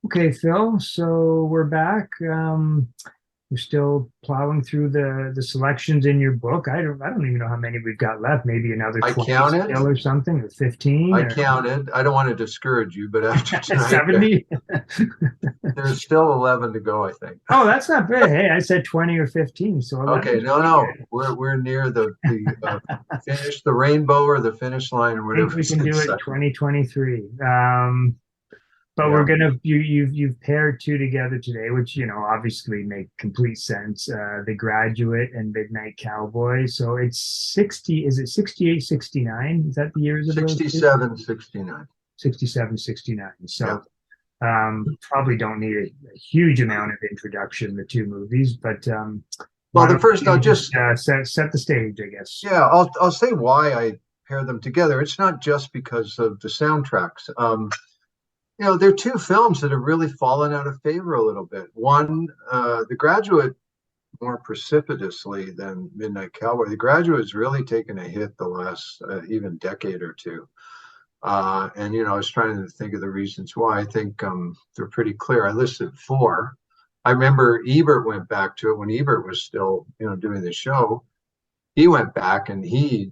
Okay, Phil. So we're back. We're still plowing through the selections in your book. I don't even know how many we've got left. Maybe another I 20 counted. still or something, or 15 I or counted. I don't want to discourage you, but after tonight, 70. there's still 11 to go, I think. Oh, that's not bad. Hey, I said 20 or 15, so 11 Okay, is no, pretty no, good. we're near the finish, the rainbow or the finish line or I think whatever we it's can going to do say. it 2023. But we're Yeah, gonna you've paired two together today, which obviously make complete sense. The Graduate and Midnight Cowboy. So it's 60. Is it 68, 69? Is that the years of those two? 67, 69. 67, 69. Yeah. So probably don't need a huge amount of introduction, the two movies, but Well, why the don't first, you I'll just just, set the stage, I guess. yeah, I'll say why I pair them together. It's not just because of the soundtracks. They're two films that have really fallen out of favor a little bit. One, The Graduate, more precipitously than Midnight Cowboy. The Graduate has really taken a hit the last even decade or two. And I was trying to think of the reasons why. I think they're pretty clear. I listed four. I remember Ebert went back to it when Ebert was still, doing the show. He went back and he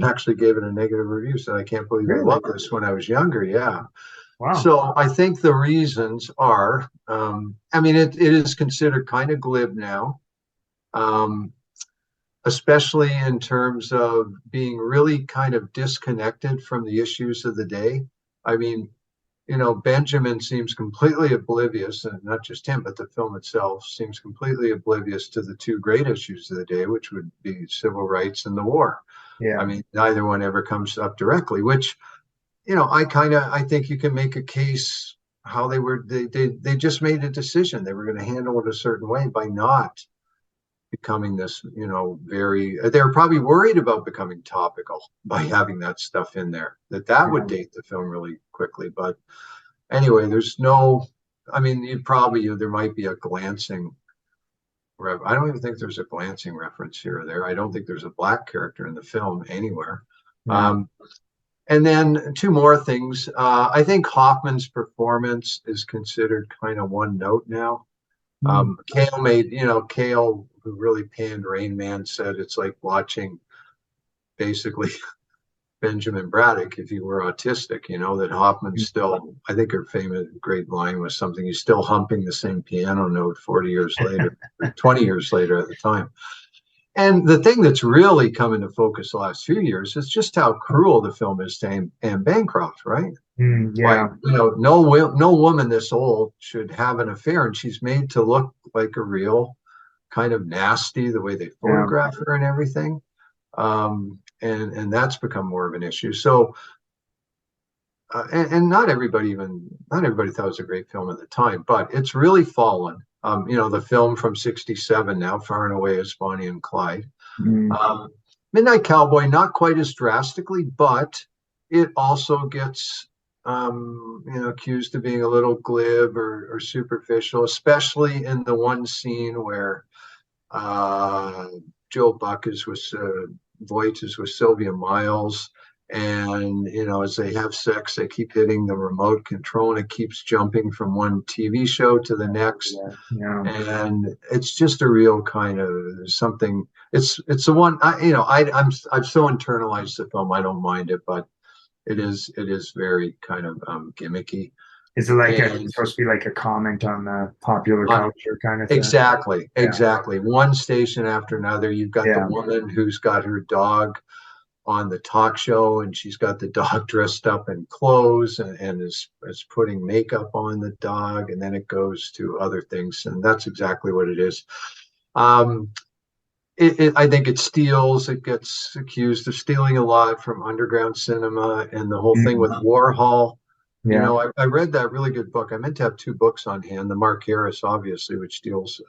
actually gave it a negative review. Said, "I can't believe I Really? loved this when I was younger." Yeah. Wow. So I think the reasons are, I mean, it is considered kind of glib now, um, especially in terms of being really kind of disconnected from the issues of the day. I mean, Benjamin seems completely oblivious, and not just him, but the film itself seems completely oblivious to the two great issues of the day, which would be civil rights and the war. I Yeah. mean, neither one ever comes up directly, which, I think you can make a case how they just made a decision. They were going to handle it a certain way by not becoming this, they were probably worried about becoming topical by having that stuff in there, that would Yeah. date the film really quickly. But anyway, there's no, I mean, there might be a glancing, I don't even think there's a glancing reference here or there. I don't think there's a black character in the film anywhere. Yeah. Um, and then two more things. I think Hoffman's performance is considered kind of one note now. Hmm. Kale, who really panned Rain Man, said it's like watching basically Benjamin Braddock if you were autistic, that Hoffman's still, I think her famous great line was something, he's still humping the same piano note 40 years later, 20 years later at the time. And the thing that's really come into focus the last few years is just how cruel the film is to Anne Bancroft, right? Like, Yeah. no woman this old should have an affair, and she's made to look like a real kind of nasty the way they Yeah. photograph her and everything. And that's become more of an issue. So, and not everybody thought it was a great film at the time, but it's really fallen. The film from '67 now, far and away, is Bonnie and Clyde. Mm. Um, Midnight Cowboy, not quite as drastically, but it also gets accused of being a little glib or superficial, especially in the one scene where uh, Joe Buck is with Voight is with Sylvia Miles, and as they have sex, they keep hitting the remote control, and it keeps jumping from one TV show to the next, Yeah. Yeah. and it's just a real kind of something. It's the one I've so internalized the film, I don't mind it, but it is very kind of gimmicky. Is it like And supposed to be like a comment on the popular on culture kind of thing? exactly, Yeah. exactly. One station after another. You've got the Yeah. woman who's got her dog on the talk show, and she's got the dog dressed up in clothes and is putting makeup on the dog, and then it goes to other things, and that's exactly what it is. Um, I think it gets accused of stealing a lot from underground cinema and the whole thing with Mm. Warhol. Yeah. I read that really good book. I meant to have two books on hand. The Mark Harris, obviously, which deals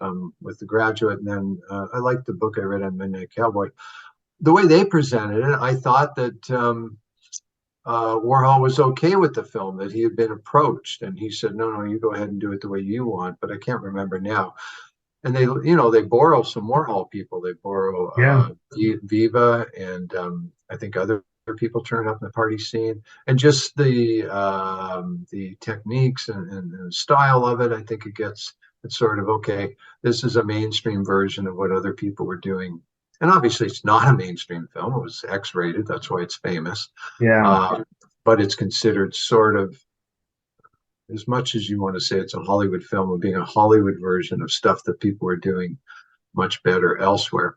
with The Graduate, and then I liked the book I read on Midnight Cowboy. The way they presented it, I thought that Warhol was okay with the film, that he had been approached, and he said, "No, no, you go ahead and do it the way you want." But I can't remember now. And they borrow some Warhol people. They borrow Yeah. Viva and I think other people turn up in the party scene, and just the techniques and style of it. I think it's sort of okay. This is a mainstream version of what other people were doing, and obviously it's not a mainstream film. It was X-rated. That's why it's famous. Yeah. Uh, but it's considered sort of, as much as you want to say it's a Hollywood film, of being a Hollywood version of stuff that people were doing much better elsewhere.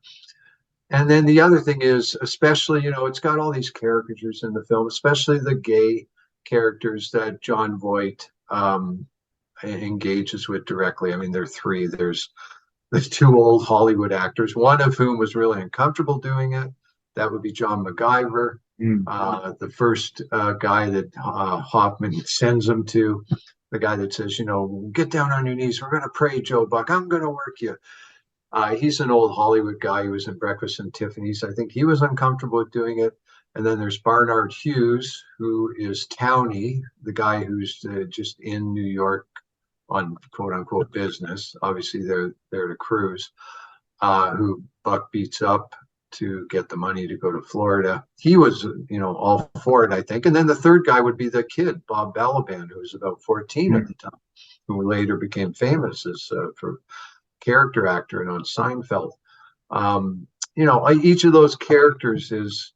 And then the other thing is, especially, it's got all these caricatures in the film, especially the gay characters that John Voight engages with directly. I mean, there are three. There's two old Hollywood actors, one of whom was really uncomfortable doing it. That would be John MacGyver, Mm. the first guy that Hoffman sends him to, the guy that says, get down on your knees. We're going to pray, Joe Buck. I'm going to work you. He's an old Hollywood guy who was in Breakfast and Tiffany's. I think he was uncomfortable with doing it. And then there's Barnard Hughes, who is Townie, the guy who's just in New York on quote unquote business. Obviously, they're there to cruise, who Buck beats up to get the money to go to Florida. He was, all for it, I think. And then the third guy would be the kid, Bob Balaban, who was about 14 at the time, who later became famous as for character actor and on Seinfeld. Each of those characters is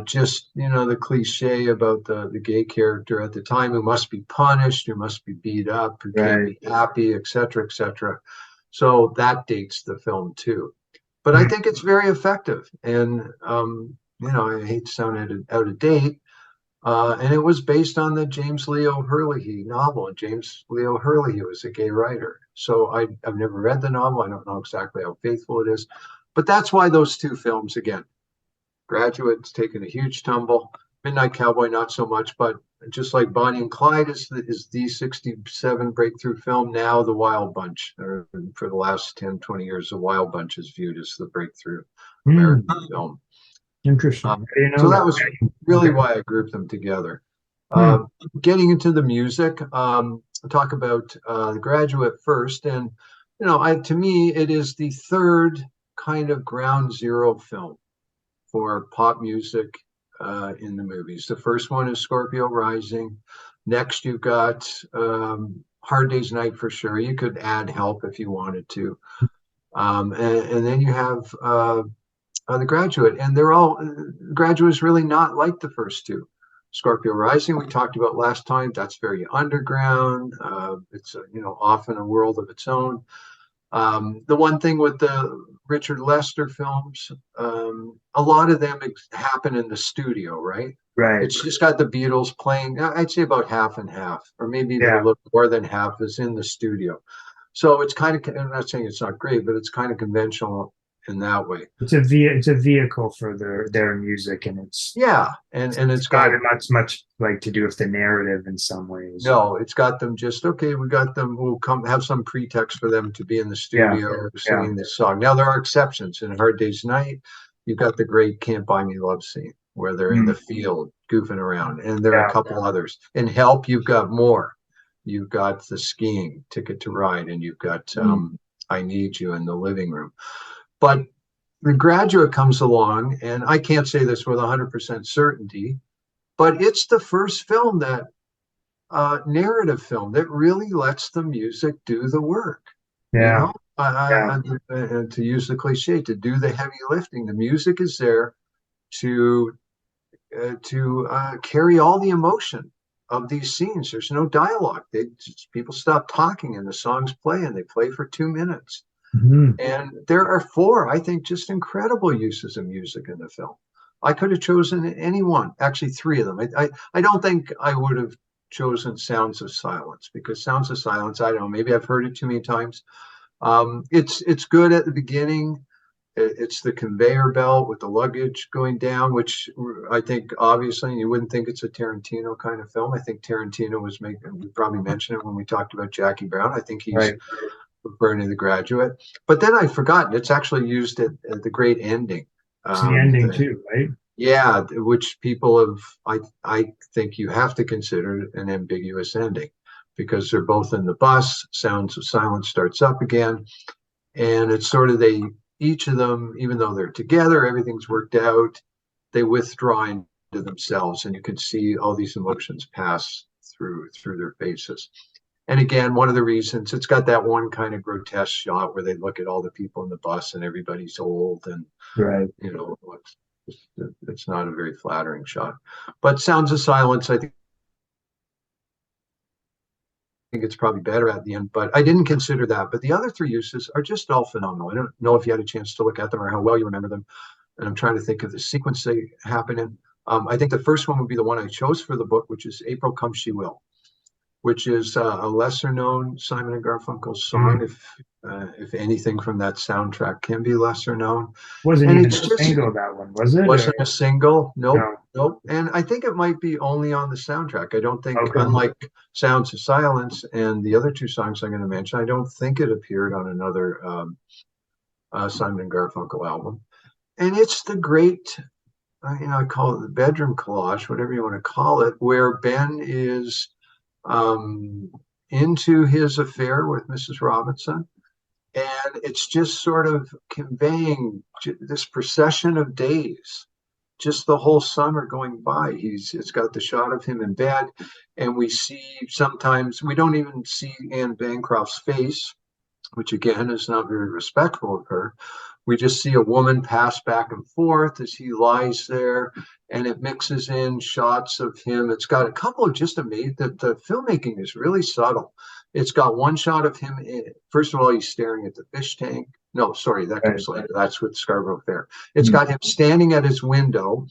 just, the cliche about the gay character at the time who must be punished, who must be beat up, who can't be happy, et cetera, et cetera. So that dates the film too. But I think it's very effective. And, I hate to sound out of date. And it was based on the James Leo Herlihy novel. And James Leo Herlihy was a gay writer. So I've never read the novel. I don't know exactly how faithful it is. But that's why those two films, again, Graduate's taken a huge tumble. Midnight Cowboy, not so much. But just like Bonnie and Clyde is the 67 breakthrough film, now The Wild Bunch, or for the last 10, 20 years, The Wild Bunch is viewed as the breakthrough American film. Interesting. So that was really why I grouped them together. Getting into the music, I'll talk about The Graduate first. And, to me, it is the third kind of ground zero film for pop music in the movies. The first one is Scorpio Rising. Next, you've got Hard Day's Night for sure. You could add Help if you wanted to. And then you have The Graduate, and they're all Graduate is really not like the first two. Scorpio Rising we talked about last time. That's very underground. It's often a world of its own. The one thing with the Richard Lester films, a lot of them happen in the studio, right? Right. It's just got the Beatles playing. I'd say about half and half, or maybe even a little more than half is in the studio. So it's kind of, I'm not saying it's not great, but it's kind of conventional in that way. It's a vehicle for their music, and it's and it's got much like to do with the narrative in some ways. No, it's got them just okay. We got them. We'll come have some pretext for them to be in the studio singing this song. Now there are exceptions. In Hard Day's Night, you've got the great "Can't Buy Me Love" scene where they're in the field goofing around, and there are a couple others. In Help, you've got more. You've got the skiing, Ticket to Ride, and you've got I Need You in the living room. But The Graduate comes along, and I can't say this with 100% certainty, but it's the first film that narrative film that really lets the music do the work. And to use the cliche, to do the heavy lifting. The music is there to carry all the emotion of these scenes. There's no dialogue. People stop talking and the songs play, and they play for 2 minutes. And there are four, I think, just incredible uses of music in the film. I could have chosen any one, actually three of them. I don't think I would have chosen Sounds of Silence, because Sounds of Silence, I don't know, maybe I've heard it too many times. It's good at the beginning. It's the conveyor belt with the luggage going down, which I think, obviously, you wouldn't think it's a Tarantino kind of film. I think Tarantino was making, we probably mentioned it when we talked about Jackie Brown. I think he's referring to The Graduate. But then I've forgotten, it's actually used at the great ending. It's the ending too, right? Yeah, which people have, I think you have to consider an ambiguous ending, because they're both in the bus. Sounds of Silence starts up again. And it's sort of each of them, even though they're together, everything's worked out. they withdraw into themselves, and you can see all these emotions pass through their faces. And again, one of the reasons it's got that one kind of grotesque shot where they look at all the people in the bus and everybody's old, and Right. it's not a very flattering shot. But Sounds of Silence, I think it's probably better at the end, but I didn't consider that. But the other three uses are just all phenomenal. I don't know if you had a chance to look at them or how well you remember them. And I'm trying to think of the sequence they happen in. I think the first one would be the one I chose for the book, which is April Come She Will, which is a lesser known Simon and Garfunkel song, Mhm. if anything from that soundtrack can be lesser known. Wasn't And even it's a just single, that one, was it? Or wasn't a single. Nope. no? Nope. And I think it might be only on the soundtrack. I don't think, Okay. unlike Sounds of Silence and the other two songs I'm going to mention, I don't think it appeared on another Simon and Garfunkel album. And it's the great, I call it the bedroom collage, whatever you want to call it, where Ben is um, into his affair with Mrs. Robinson. And it's just sort of conveying this procession of days, just the whole summer going by. It's got the shot of him in bed, and we see sometimes we don't even see Anne Bancroft's face, which again is not very respectful of her. We just see a woman pass back and forth as he lies there, and it mixes in shots of him. It's got a couple of just amazing. The filmmaking is really subtle. It's got one shot of him. First of all, he's staring at the fish tank. No, sorry, that Right. comes later. That's with Scarborough Fair. It's Mhm. got him standing at his window,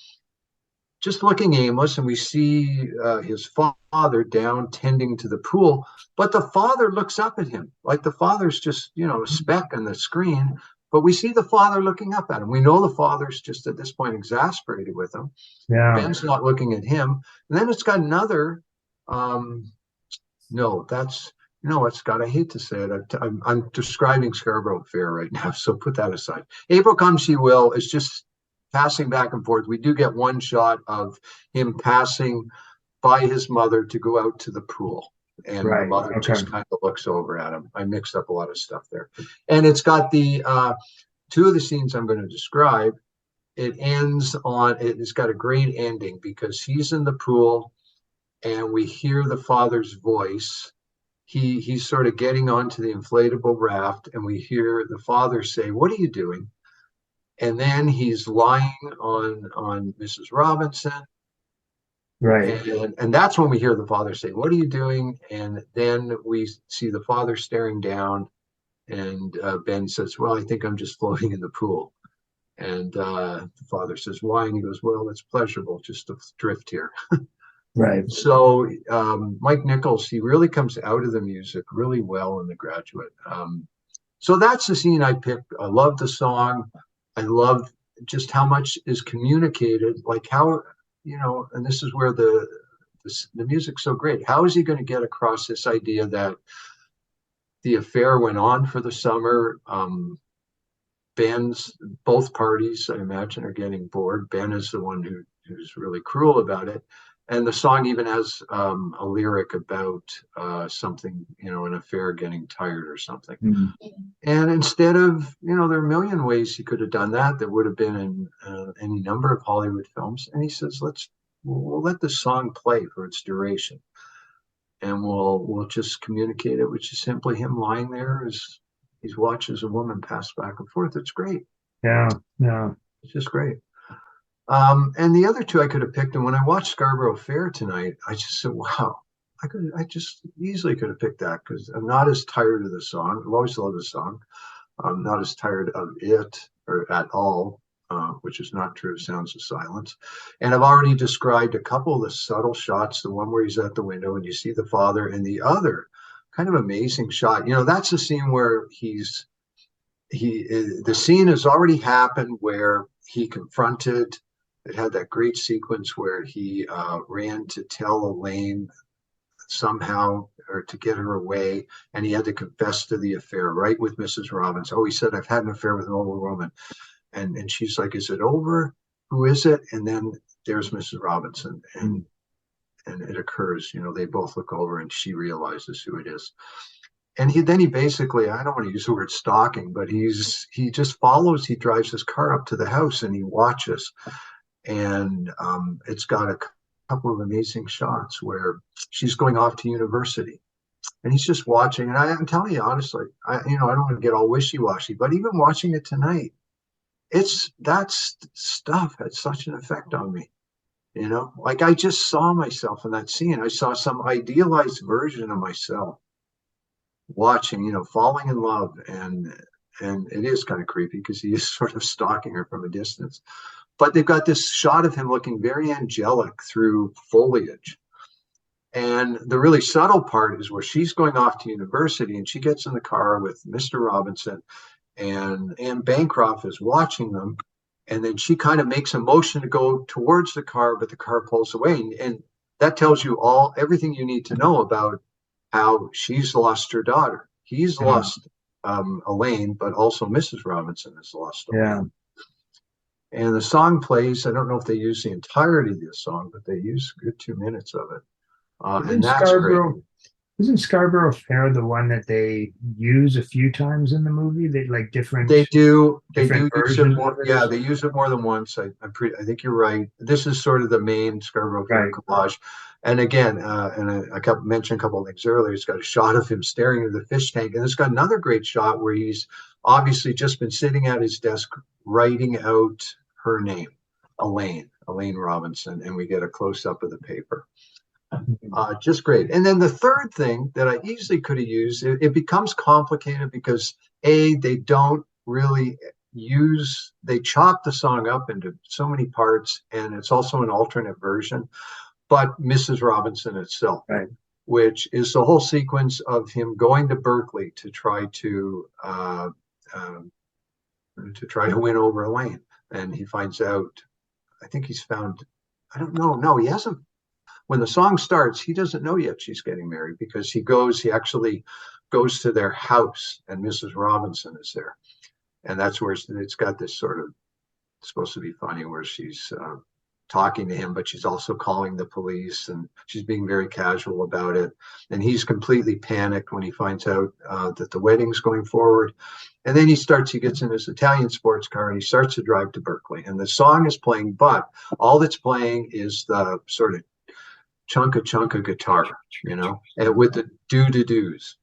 just looking aimless, and we see his father down tending to the pool, but the father looks up at him like the father's just a speck on the screen, but we see the father looking up at him. We know the father's just at this point exasperated with him. Yeah. Ben's not looking at him. And then it's got another um no that's it's got, I hate to say it, I'm describing Scarborough Fair right now, so put that aside. April Come She Will is just passing back and forth. We do get one shot of him passing by his mother to go out to the pool, and the Right. mother Okay. just kind of looks over at him. I mixed up a lot of stuff there. And it's got the two of the scenes I'm going to describe. It's got a great ending because he's in the pool and we hear the father's voice. He's sort of getting onto the inflatable raft, and we hear the father say, "What are you doing?" And then he's lying on Mrs. Robinson, Right. and that's when we hear the father say, "What are you doing?" And then we see the father staring down, and Ben says, "Well, I think I'm just floating in the pool." And the father says, "Why?" And he goes, "Well, it's pleasurable just to drift here." Right. So Mike Nichols, he really comes out of the music really well in The Graduate. So that's the scene I picked. I love the song. I love just how much is communicated, like how, and this is where the music's so great. How is he going to get across this idea that the affair went on for the summer? Ben's, both parties, I imagine, are getting bored. Ben is the one who's really cruel about it. And the song even has a lyric about something, an affair getting tired or something. Mhm. And instead of, there are a million ways he could have done that that would have been in any number of Hollywood films. And he says, we'll let the song play for its duration, and we'll just communicate it, which is simply him lying there as he watches a woman pass back and forth. It's great. Yeah. Yeah. It's just great. And the other two I could have picked, and when I watched Scarborough Fair tonight, I just said, "Wow, I just easily could have picked that because I'm not as tired of the song. I've always loved the song. I'm not as tired of it or at all, which is not true of Sounds of Silence. And I've already described a couple of the subtle shots, the one where he's at the window and you see the father, and the other kind of amazing shot. That's the scene where the scene has already happened where he confronted. It had that great sequence where he ran to tell Elaine somehow or to get her away, and he had to confess to the affair right with Mrs. Robbins. Oh, he said, "I've had an affair with an older woman." And she's like, "Is it over? Who is it?" And then there's Mrs. Robinson, Mhm. and it occurs, they both look over and she realizes who it is. And he basically, I don't want to use the word stalking, but he just follows. He drives his car up to the house and he watches. and it's got a couple of amazing shots where she's going off to university, and he's just watching. And I'm telling you honestly, I don't want to get all wishy-washy, but even watching it tonight, it's that stuff had such an effect on me. Like I just saw myself in that scene. I saw some idealized version of myself watching, falling in love, and it is kind of creepy because he is sort of stalking her from a distance. But they've got this shot of him looking very angelic through foliage. And the really subtle part is where she's going off to university and she gets in the car with Mr. Robinson, and Bancroft is watching them. And then she kind of makes a motion to go towards the car, but the car pulls away. And that tells you everything you need to know about how she's lost her daughter. He's lost Elaine, but also Mrs. Robinson has lost Elaine. Yeah. And the song plays. I don't know if they use the entirety of the song, but they use a good 2 minutes of it. And that's great. Isn't Scarborough Fair the one that they use a few times in the movie? They like different. They do use it versions more. of it. Yeah, they use it more than once. I think you're right. This is sort of the main Scarborough Fair collage. And again, I mentioned a couple of things earlier. It's got a shot of him staring into the fish tank, and it's got another great shot where he's obviously just been sitting at his desk writing out her name, Elaine Robinson, and we get a close up of the paper. Just great. And then the third thing that I easily could have used, it becomes complicated because they don't really they chop the song up into so many parts, and it's also an alternate version. But Mrs. Robinson itself, right, which is the whole sequence of him going to Berkeley to try to win over Elaine, and he finds out. I think he's found. I don't know. No, he hasn't. When the song starts, he doesn't know yet she's getting married because he actually goes to their house, and Mrs. Robinson is there. And that's where it's got this sort of, it's supposed to be funny, where she's talking to him, but she's also calling the police, and she's being very casual about it. And he's completely panicked when he finds out that the wedding's going forward. And then he gets in his Italian sports car and he starts to drive to Berkeley. And the song is playing, but all that's playing is the sort of chunka guitar, and with the do-do-dos,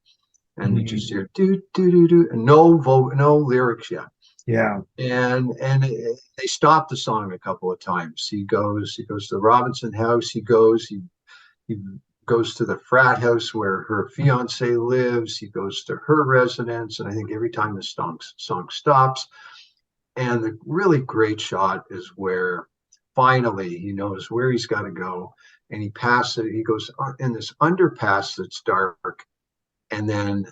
and you just hear do-do-do-do, and no lyrics yet. Yeah. And they stop the song a couple of times. He goes to the Robinson house. He goes to the frat house where her fiance lives. He goes to her residence, and I think every time the song stops, and the really great shot is where finally he knows where he's got to go. And he goes in this underpass that's dark, and then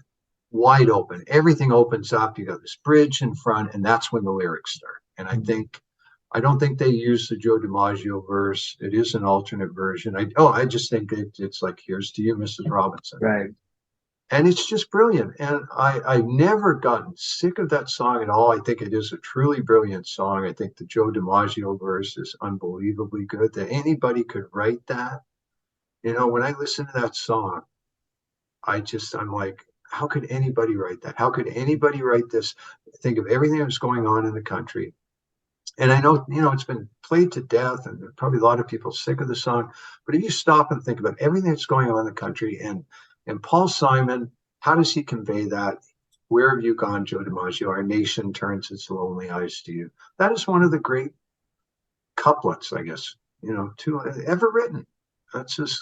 wide open. Everything opens up. You got this bridge in front, and that's when the lyrics start. And I don't think they use the Joe DiMaggio verse. It is an alternate version. I just think it's like, here's to you, Mrs. Robinson. Right. And it's just brilliant. And I've never gotten sick of that song at all. I think it is a truly brilliant song. I think the Joe DiMaggio verse is unbelievably good, that anybody could write that. When I listen to that song, I'm like, how could anybody write that? How could anybody write this? Think of everything that's going on in the country. And I know, it's been played to death, and there's probably a lot of people sick of the song. But if you stop and think about everything that's going on in the country, and Paul Simon, how does he convey that? Where have you gone, Joe DiMaggio? Our nation turns its lonely eyes to you. That is one of the great couplets, I guess, ever written. That's just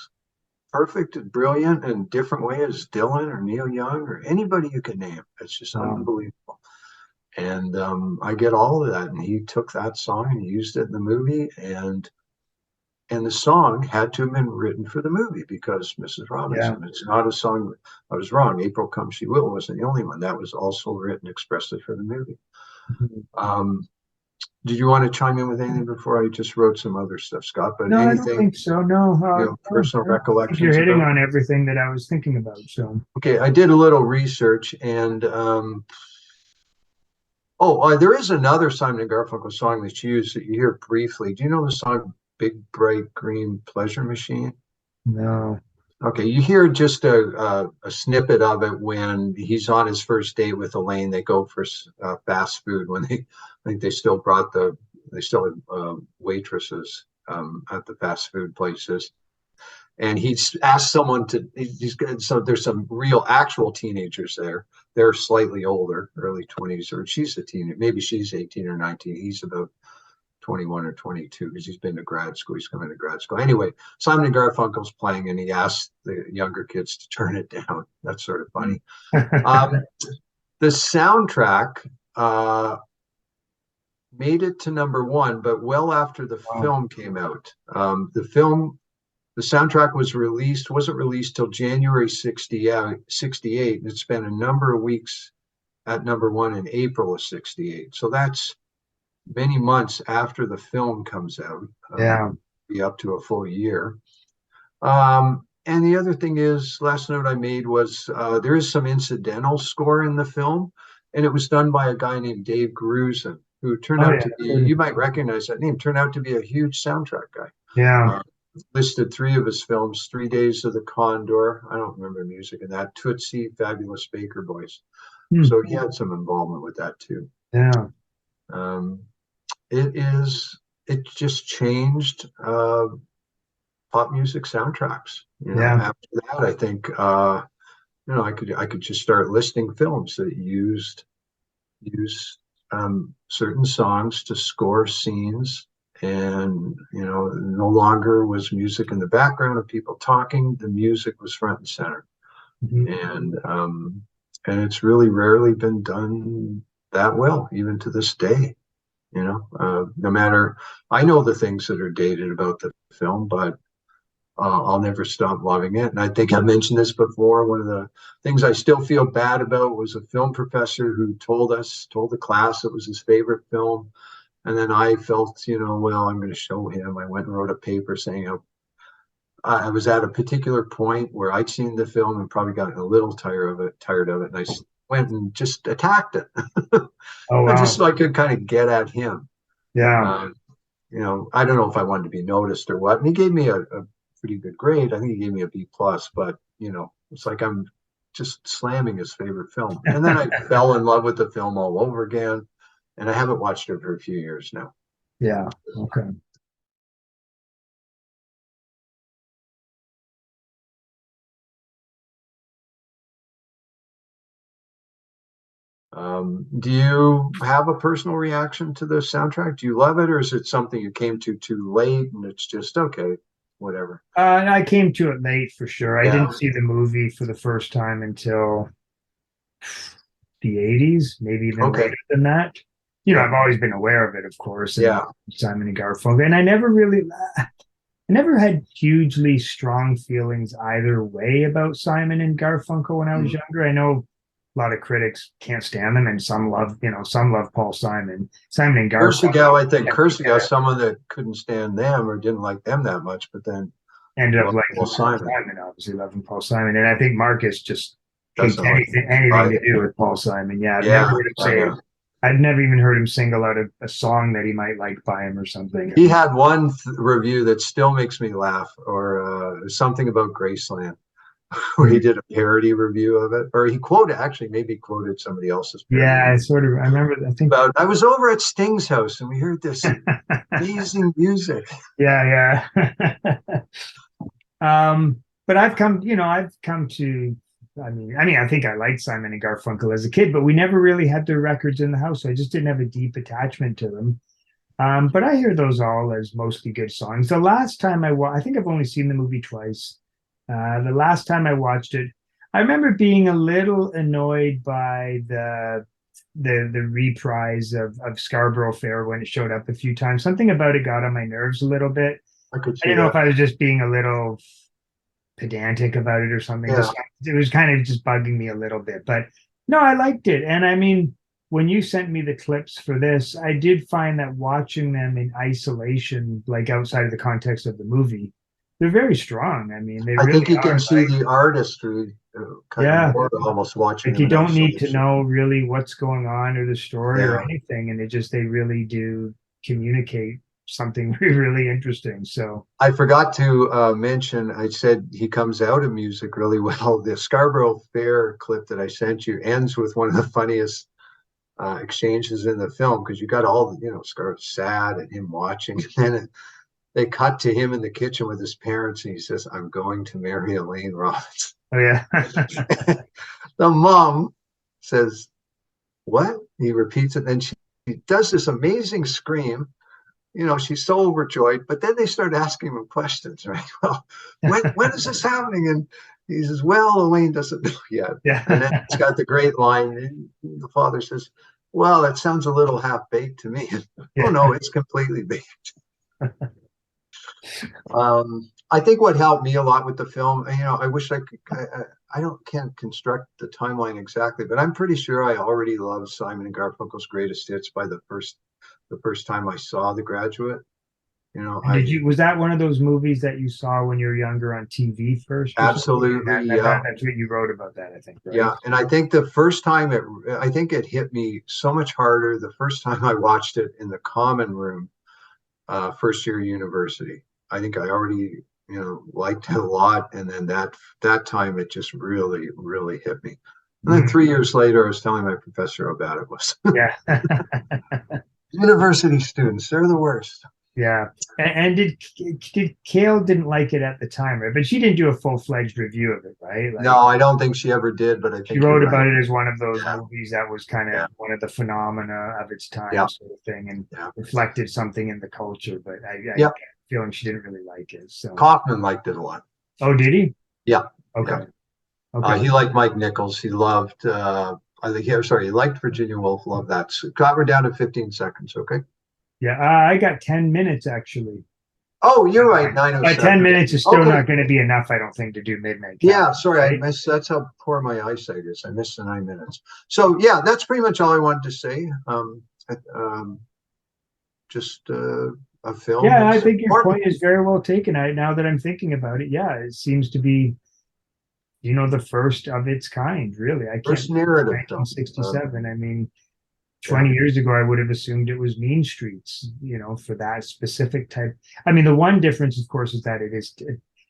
perfect and brilliant in a different way as Dylan or Neil Young or anybody you can name. It's just unbelievable. And I get all of that. And he took that song and used it in the movie. And the song had to have been written for the movie because Mrs. Robinson. Yeah. It's not a song. I was wrong. April Come She Will wasn't the only one. That was also written expressly for the movie. Mm-hmm. Did you want to chime in with anything before I just wrote some other stuff, Scott? But no, anything, I don't think so. No, personal recollections. You're hitting on everything that I was thinking about. So okay, I did a little research, and there is another Simon and Garfunkel song that's used that you hear briefly. Do you know the song "Big Bright Green Pleasure Machine"? No. Okay, you hear just a snippet of it when he's on his first date with Elaine. They go for fast food when I think they still brought the they still had waitresses at the fast food places. And he's asked someone to, so there's some real actual teenagers there. They're slightly older, early 20s, or she's a teen, maybe she's 18 or 19. He's about 21 or 22 because he's been to grad school. He's coming to grad school. Anyway, Simon and Garfunkel's playing and he asked the younger kids to turn it down. That's sort of funny. The soundtrack made it to ~1, but well after the film came out. The soundtrack wasn't released till January 68, and it spent a number of weeks at #1 in April of 68. So that's many months after the film comes out. Be up to a full year. And the other thing is, last note I made was there is some incidental score in the film, and it was done by a guy named Dave Grusin, who turned out to be, you might recognize that name, turned out to be a huge soundtrack guy. Listed 3 of his films: 3 Days of the Condor, I don't remember music in that, Tootsie, Fabulous Baker Boys. So he had some involvement with that too. It just changed pop music soundtracks. After that, I think I could just start listing films that used certain songs to score scenes, and no longer was music in the background of people talking. The music was front and center. And it's really rarely been done that well, even to this day. No matter, I know the things that are dated about the film, but I'll never stop loving it. And I think I mentioned this before. One of the things I still feel bad about was a film professor who told the class it was his favorite film. And then I felt, well, I'm going to show him. I went and wrote a paper saying I was at a particular point where I'd seen the film and probably gotten a little tired of it. And I went and just attacked it. Just so I could kind of get at him. I don't know if I wanted to be noticed or what. And he gave me a pretty good grade. I think he gave me a B+, but it's like I'm just slamming his favorite film. And then I fell in love with the film all over again. And I haven't watched it for a few years now. Okay. Do you have a personal reaction to the soundtrack? Do you love it, or is it something you came to too late and it's just okay, whatever? I came to it late for sure. I didn't see the movie for the first time until the 80s, maybe even later than that. I've always been aware of it, of course. And Simon and Garfunkel, and I never had hugely strong feelings either way about Simon and Garfunkel when I was younger. I know a lot of critics can't stand them, and some love Paul Simon. Simon and Garfunkel. I think Kursigow, someone that couldn't stand them or didn't like them that much, but then ended up liking Paul Simon, obviously loving Paul Simon. And I think Marcus just hates anything to do with Paul Simon. I'd never even heard him single out a song that he might like by him or something. He had one review that still makes me laugh, or something about Graceland, where he did a parody review of it, or he quoted somebody else's parody. I remember, I think about, I was over at Sting's house and we heard this amazing music. But I've come to, I think I liked Simon and Garfunkel as a kid, but we never really had their records in the house, so I just didn't have a deep attachment to them. But I hear those all as mostly good songs. The last time I think I've only seen the movie twice. The last time I watched it, I remember being a little annoyed by the reprise of Scarborough Fair when it showed up a few times. Something about it got on my nerves a little bit. I don't know if I was just being a little pedantic about it or something. It was kind of just bugging me a little bit. But no, I liked it. And when you sent me the clips for this, I did find that watching them in isolation, like outside of the context of the movie, they're very strong. I think you can see the artistry almost watching. Like, you don't need to know really what's going on or the story or anything, and they really do communicate something really interesting. So I forgot to mention, I said he comes out of music really well. The Scarborough Fair clip that I sent you ends with one of the funniest exchanges in the film, because you got all the, Scar's sad and him watching, and then they cut to him in the kitchen with his parents, and he says, "I'm going to marry Elaine Roberts." Oh yeah. The mom says, "What?" He repeats it, and she does this amazing scream. She's so overjoyed, but then they start asking him questions, right? Well, when is this happening? And he says, "Well, Elaine doesn't know yet." Yeah. And then it's got the great line. The father says, "Well, that sounds a little half-baked to me." Yeah. Oh, no, it's completely baked. I think what helped me a lot with the film, I wish I could, can't construct the timeline exactly, but I'm pretty sure I already loved Simon and Garfunkel's Greatest Hits by the first time I saw The Graduate. And was that one of those movies that you saw when you were younger on TV first or something? Absolutely, yeah. That's what you wrote about that, I think, right? Yeah, and I think the first time I think it hit me so much harder the first time I watched it in the common room, first year university. I think I already, liked it a lot, and then that time it just really, really hit me. And then 3 years later, I was telling my professor how bad it was. Yeah. University students, they're the worst. Yeah. And did Kale didn't like it at the time, right? But she didn't do a full-fledged review of it, right? No, I don't think she ever did, but I think she wrote you're about right. it as one of those movies that was kind of one of the phenomena of its time, sort of thing, and reflected something in the culture. But I get a feeling she didn't really like it. So Kaufman liked it a lot. Oh, did he? Yeah. Okay. Yeah. Okay. He liked Mike Nichols. He loved, he liked Virginia Woolf. Loved that. So got her down to 15 seconds. Okay. Yeah, I got 10 minutes actually. Oh, you're right. 9:07. 10 minutes is still not going to be enough, I don't think, to do Midnight Cowboy. Yeah, sorry, I missed. That's how poor my eyesight is. I missed the 9 minutes. So yeah, that's pretty much all I wanted to say. Just a film. Yeah, I think your point is very well taken. Now that I'm thinking about it, yeah, it seems to be, the first of its kind, really. First narrative film. 1967. I mean, 20 years ago, I would have assumed it was Mean Streets, for that specific type. I mean, the one difference, of course, is that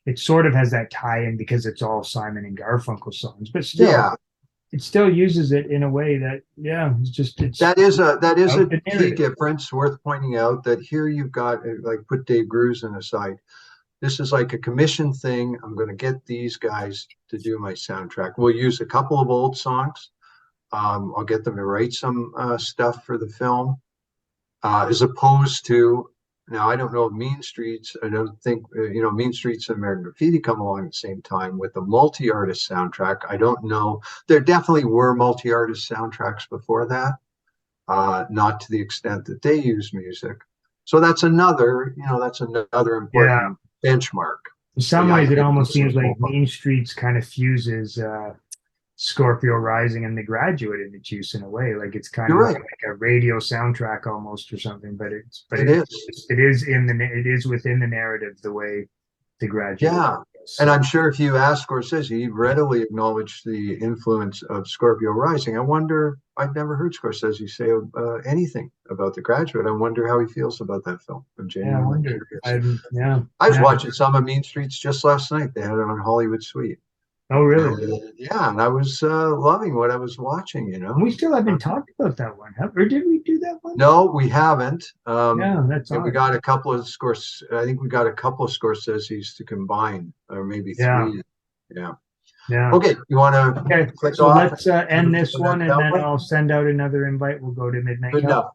it sort of has that tie-in because it's all Simon and Garfunkel songs, but still, it still uses it in a way that, that is a key difference worth pointing out, that here you've got, like, put Dave Grusin aside. This is like a commission thing. I'm going to get these guys to do my soundtrack. We'll use a couple of old songs. I'll get them to write some stuff for the film, as opposed to, now I don't know if Mean Streets, I don't think, Mean Streets and American Graffiti come along at the same time with a multi-artist soundtrack. I don't know. There definitely were multi-artist soundtracks before that, not to the extent that they use music. So that's another important benchmark. In some ways, it almost seems like Mean Streets kind of fuses Scorpio Rising and The Graduate in its use in a way. Like it's kind of like a radio soundtrack almost or something, but it is within the narrative the way The Graduate. Yeah. And I'm sure if you ask Scorsese, he'd readily acknowledge the influence of Scorpio Rising. I wonder, I've never heard Scorsese say anything about The Graduate. I wonder how he feels about that film. I'm genuinely curious. I was watching some of Mean Streets just last night. They had it on Hollywood Suite. Oh, really? And I was loving what I was watching, We still haven't talked about that one, or did we do that one? No, we haven't. That's we got a couple of I think we got a couple of Scorseses to combine, or maybe three. Yeah. Okay, you want to click so off? Let's end this one, and then I'll send out another invite. We'll go to Midnight Cowboy.